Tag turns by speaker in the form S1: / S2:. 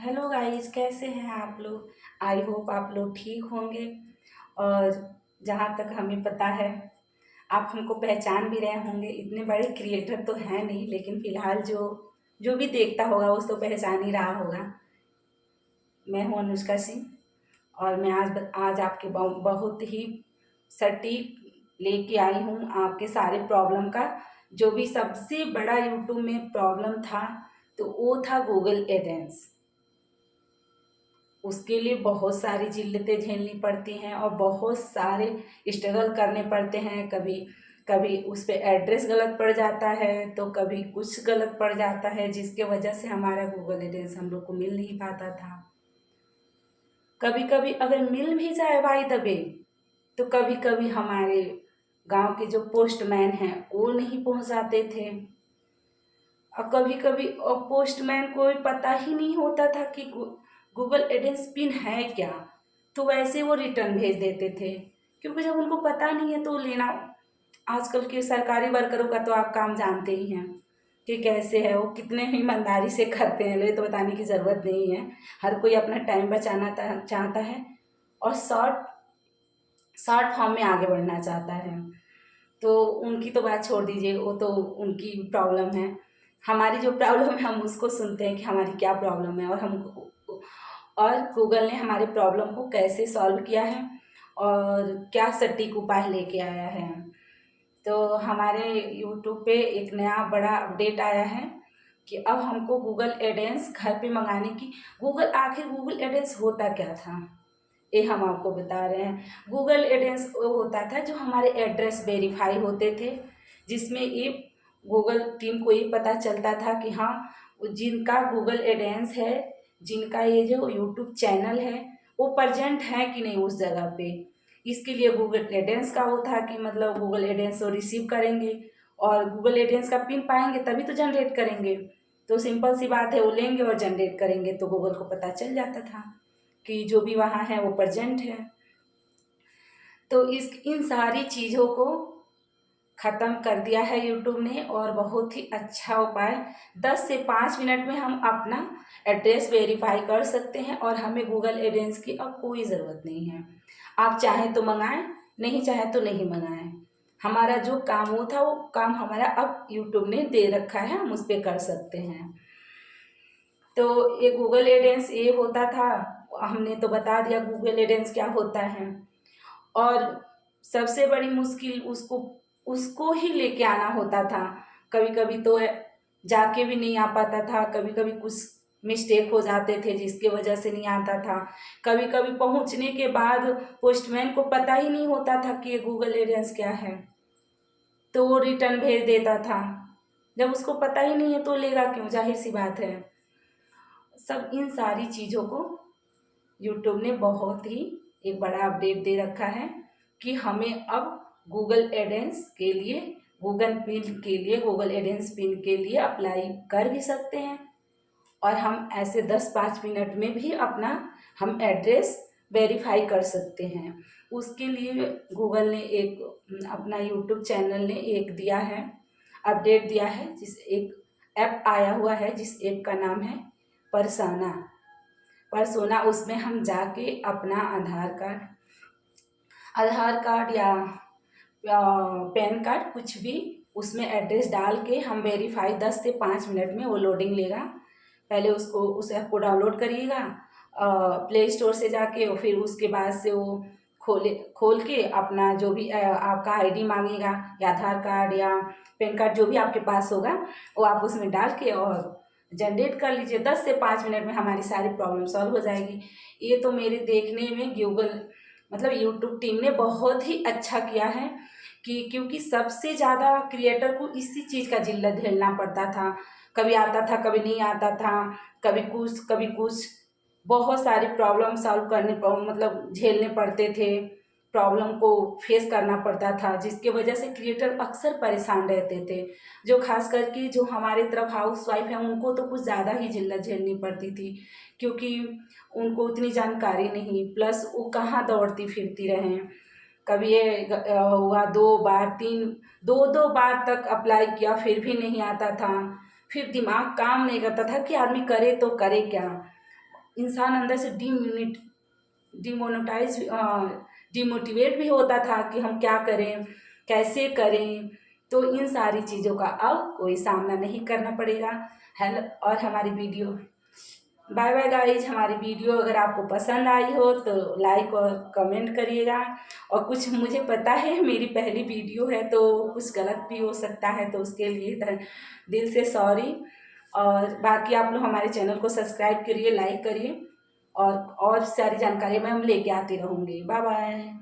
S1: Hello guys, कैसे हैं आप लोग। आई होप आप लोग ठीक होंगे। और जहाँ तक हमें पता है, आप हमको पहचान भी रहे होंगे। इतने बड़े क्रिएटर तो हैं नहीं, लेकिन फ़िलहाल जो जो भी देखता होगा उस तो पहचान ही रहा होगा। मैं हूँ अनुष्का सिंह, और मैं आज आपके बहुत ही सटीक लेके आई हूँ आपके सारे प्रॉब्लम का। जो भी सबसे बड़ा यूट्यूब में प्रॉब्लम था, तो वो था गूगल एडेंस। उसके लिए बहुत सारी जिल्लतें झेलनी पड़ती हैं और बहुत सारे स्ट्रगल करने पड़ते हैं। कभी कभी उस पर एड्रेस गलत पड़ जाता है, तो कभी कुछ गलत पड़ जाता है, जिसके वजह से हमारा गूगल एड्रेस हम लोग को मिल नहीं पाता था। कभी कभी अगर मिल भी जाए भाई दबे, तो कभी कभी हमारे गांव के जो पोस्टमैन हैं वो नहीं पहुंचाते थे। और कभी कभी पोस्टमैन को भी पता ही नहीं होता था कि गूगल एडेंस पिन है क्या, तो वैसे वो रिटर्न भेज देते थे। क्योंकि जब उनको पता नहीं है तो लेना, आजकल के सरकारी वर्करों का तो आप काम जानते ही हैं कि कैसे है, वो कितने ईमानदारी से करते हैं। ये तो बताने की ज़रूरत नहीं है। हर कोई अपना टाइम बचाना चाहता है और शॉर्ट शॉर्ट फॉर्म में आगे बढ़ना चाहता है। तो उनकी तो बात छोड़ दीजिए, वो तो उनकी प्रॉब्लम है। हमारी जो प्रॉब्लम है हम उसको सुनते हैं कि हमारी क्या प्रॉब्लम है, और गूगल ने हमारे प्रॉब्लम को कैसे सॉल्व किया है और क्या सटीक उपाय लेके आया है। तो हमारे यूट्यूब पे एक नया बड़ा अपडेट आया है कि अब हमको गूगल एडेंस घर पे मंगाने की। आखिर गूगल एडेंस होता क्या था, ये हम आपको बता रहे हैं। गूगल एडेंस वो होता था जो हमारे एड्रेस वेरीफाई होते थे, जिसमें ये गूगल टीम को ये पता चलता था कि हाँ, जिनका गूगल एडेंस है, जिनका ये जो यूट्यूब चैनल है, वो प्रजेंट है कि नहीं उस जगह पे। इसके लिए गूगल एडेंस का वो था कि मतलब गूगल एडेंस वो रिसीव करेंगे और गूगल एडेंस का पिन पाएंगे तभी तो जनरेट करेंगे। तो सिंपल सी बात है, वो लेंगे और जनरेट करेंगे, तो गूगल को पता चल जाता था कि जो भी वहाँ है वो प्रजेंट है। तो इस इन सारी चीज़ों को ख़त्म कर दिया है यूट्यूब ने, और बहुत ही अच्छा उपाय। 10 से 5 मिनट में हम अपना एड्रेस वेरीफाई कर सकते हैं और हमें गूगल एडेंस की अब कोई ज़रूरत नहीं है। आप चाहें तो मंगाएं, नहीं चाहें तो नहीं मंगाएं। हमारा जो काम वो था, वो काम हमारा अब यूट्यूब ने दे रखा है, हम उस पर कर सकते हैं। तो ये गूगल एडेंस ये होता था, हमने तो बता दिया गूगल एडेंस क्या होता है। और सबसे बड़ी मुश्किल उसको उसको ही लेके आना होता था। कभी कभी तो जाके भी नहीं आ पाता था, कभी कभी कुछ मिस्टेक हो जाते थे जिसके वजह से नहीं आता था। कभी कभी पहुंचने के बाद पोस्टमैन को पता ही नहीं होता था कि ये गूगल एडेंस क्या है, तो वो रिटर्न भेज देता था। जब उसको पता ही नहीं है तो लेगा क्यों, जाहिर सी बात है। सब इन सारी चीज़ों को यूट्यूब ने बहुत ही एक बड़ा अपडेट दे रखा है कि हमें अब गूगल एडेंस के लिए गूगल एडेंस पिन के लिए अप्लाई कर भी सकते हैं। और हम ऐसे 10-5 मिनट में भी अपना हम एड्रेस वेरीफाई कर सकते हैं। उसके लिए गूगल ने एक अपना यूट्यूब चैनल ने एक दिया है, अपडेट दिया है, जिस एक ऐप आया हुआ है, जिस ऐप का नाम है परसाना। उसमें हम जाके अपना आधार कार्ड या पैन कार्ड कुछ भी उसमें एड्रेस डाल के हम वेरीफाई 10 से 5 मिनट में वो लोडिंग लेगा। पहले उस ऐप को डाउनलोड करिएगा प्ले स्टोर से जाके, और फिर उसके बाद से वो खोल के अपना जो भी आपका आईडी मांगेगा, या आधार कार्ड या पैन कार्ड जो भी आपके पास होगा, वो आप उसमें डाल के और जनरेट कर लीजिए। 10 से 5 मिनट में हमारी सारी प्रॉब्लम सॉल्व हो जाएगी। ये तो मेरे देखने में गूगल मतलब यूट्यूब टीम ने बहुत ही अच्छा किया है, कि क्योंकि सबसे ज़्यादा क्रिएटर को इसी चीज़ का जिल्लत झेलना पड़ता था। कभी आता था, कभी नहीं आता था, कभी कुछ बहुत सारी प्रॉब्लम सॉल्व मतलब झेलने पड़ते थे, प्रॉब्लम को फेस करना पड़ता था, जिसके वजह से क्रिएटर अक्सर परेशान रहते थे। जो खास करके जो हमारे तरफ हाउस वाइफ है, उनको तो कुछ ज़्यादा ही जिल्लत झेलनी पड़ती थी, क्योंकि उनको उतनी जानकारी नहीं, प्लस वो कहाँ दौड़ती फिरती रहें। कभी ये हुआ 2 बार तक अप्लाई किया फिर भी नहीं आता था। फिर दिमाग काम नहीं करता था कि आदमी करे तो करे क्या। इंसान अंदर से डिमोनेटाइज डिमोटिवेट भी होता था कि हम क्या करें, कैसे करें। तो इन सारी चीज़ों का अब कोई सामना नहीं करना पड़ेगा। हेलो, और हमारी वीडियो, बाय बाय गाइज। हमारी वीडियो अगर आपको पसंद आई हो तो लाइक और कमेंट करिएगा। और कुछ मुझे पता है मेरी पहली वीडियो है तो कुछ गलत भी हो सकता है, तो उसके लिए दिल से सॉरी। और बाकी आप लोग हमारे चैनल को सब्सक्राइब करिए, लाइक करिए, और सारी जानकारी मैं हम लेके आती रहूँगी। Bye bye.